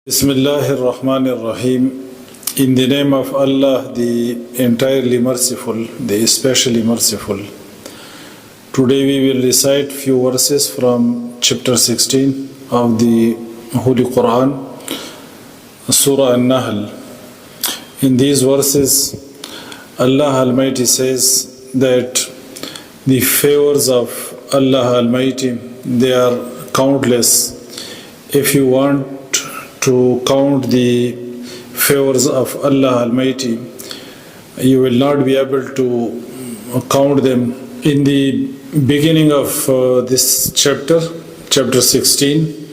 Bismillahir Rahmanir Rahim. In the name of Allah, the entirely merciful, the especially merciful. Today we will recite few verses from chapter 16 of the Holy Qur'an, Surah An-Nahl. In these verses, Allah Almighty says that the favors of Allah Almighty, they are countless. If you want to count the favors of Allah Almighty, you will not be able to count them. In the beginning of this chapter 16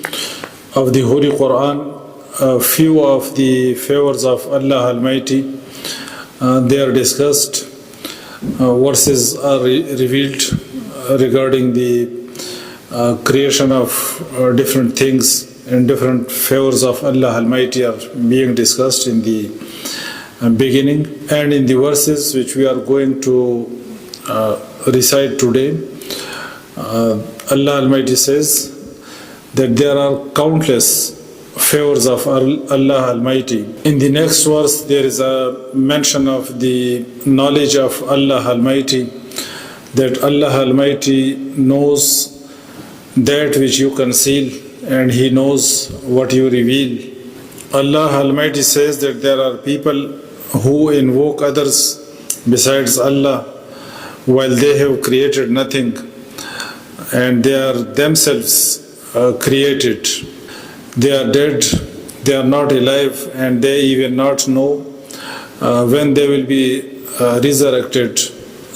of the Holy Quran, a few of the favors of Allah Almighty, they are discussed. Verses are revealed regarding the creation of different things, and different favors of Allah Almighty are being discussed in the beginning. And in the verses which we are going to recite today, Allah Almighty says that there are countless favors of Allah Almighty. In the next verse, there is a mention of the knowledge of Allah Almighty, that Allah Almighty knows that which you conceal, and He knows what you reveal. Allah Almighty says that there are people who invoke others besides Allah while they have created nothing, and they are themselves created. They are dead, they are not alive, and they even not know when they will be resurrected.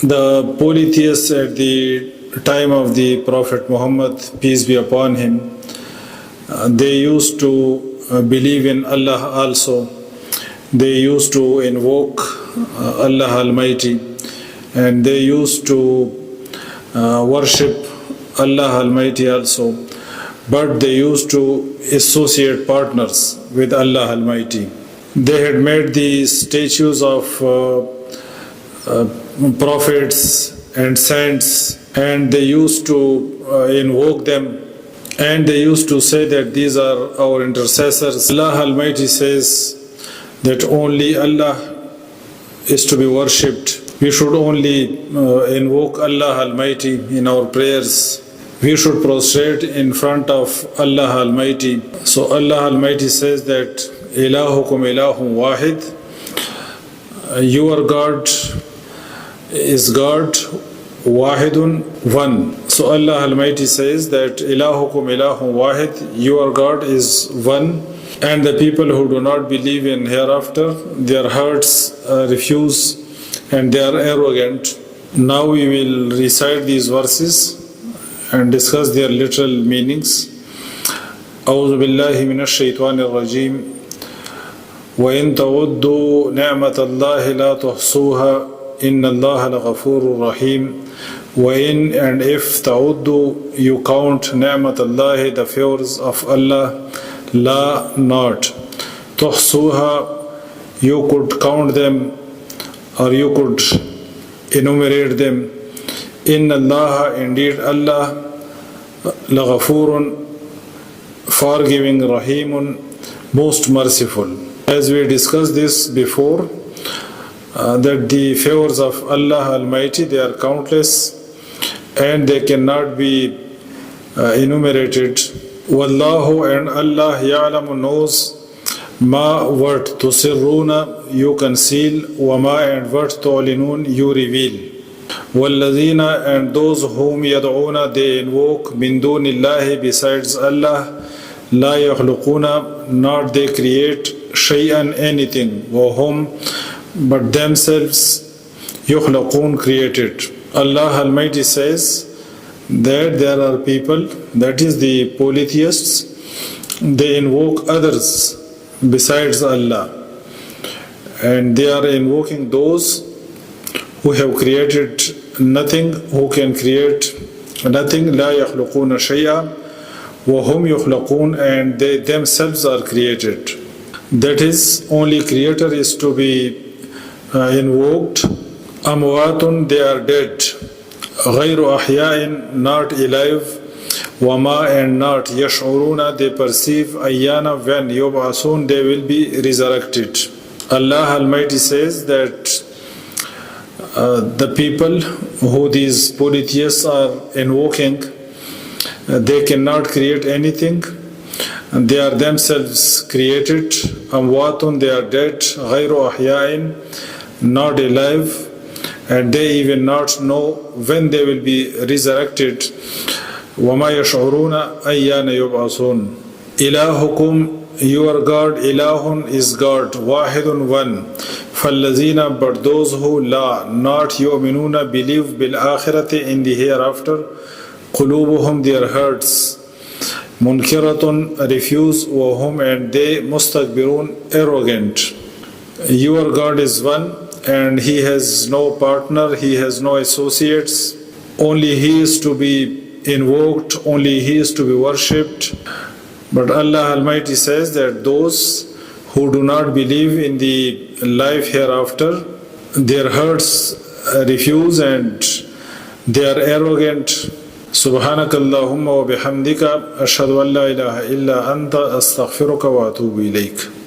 The polytheists at the time of the Prophet Muhammad, peace be upon him, they used to believe in Allah also. They used to invoke Allah Almighty, and they used to worship Allah Almighty also. But they used to associate partners with Allah Almighty. They had made the statues of prophets and saints, and they used to invoke them. And they used to say that these are our intercessors. Allah Almighty says that only Allah is to be worshipped. We should only invoke Allah Almighty in our prayers. We should prostrate in front of Allah Almighty. So Allah Almighty says that Ilahukum ilahum wahid. Your God is God, wahidun, one. So Allah Almighty says that Ilahukum ilahum wahid, your God is one, and the people who do not believe in hereafter, their hearts refuse and they are arrogant. Now we will recite these verses and discuss their literal meanings. أعوذ بالله من الشيطان الرجيم وإن تعدوا نعمة الله لا تحصوها إن الله لغفور رحيم. وإن, and if ta'uddu, you count ni'mat Allah, the favors of Allah, la, not, tuhsuha, you could count them or you could enumerate them. Inna Allah, indeed Allah, laghafurun, forgiving, rahimun, most merciful. As we discussed this before, that the favors of Allah Almighty, they are countless and they cannot be enumerated. Wallahu, and Allah, ya'lamu, knows, ma, what tusirruna, you conceal, wa ma, and what tu'linun, you reveal. Walladhina, and those whom yad'una, they invoke, min dunillahi, besides Allah, la yakhluquna, not they create, shay'an, anything, wa hum, but themselves, yukhlaqun, created. Allah Almighty says that there are people, that is the polytheists, they invoke others besides Allah, and they are invoking those who have created nothing, who can create nothing. La yakhluquna shay'a wa hum yukhlaqun, and they themselves are created. That is, only creator is to be invoked. Amwatun, they are dead. Ghayru ahya'in, not alive. Wama and not yash'uruna, they perceive ayyana, when yub'asun, they will be resurrected. Allah Almighty says that the people who these polytheists are invoking, they cannot create anything. They are themselves created. Amwatun, they are dead. Ghayru ahya'in, not alive. And they even not know when they will be resurrected. وَمَا يَشْعُرُونَ أَيَّانَ يُبْعَثُونَ. Ilahukum, your God, ilahun is God, wahidun one. فَالَّذِينَ, but those who la, not yu'minuna, believe bil-akhirati, in the hereafter, qulubuhum, their hearts, munkiratun, refuse, wahum, and they, mustakbirun, arrogant. Your God is one, and He has no partner, He has no associates. Only He is to be invoked, only He is to be worshipped. But Allah Almighty says that those who do not believe in the life hereafter, their hearts refuse and they are arrogant. Subhanakallahumma wa bihamdika ashhadu an la ilaha illa anta astaghfiruka wa atubu ilayk.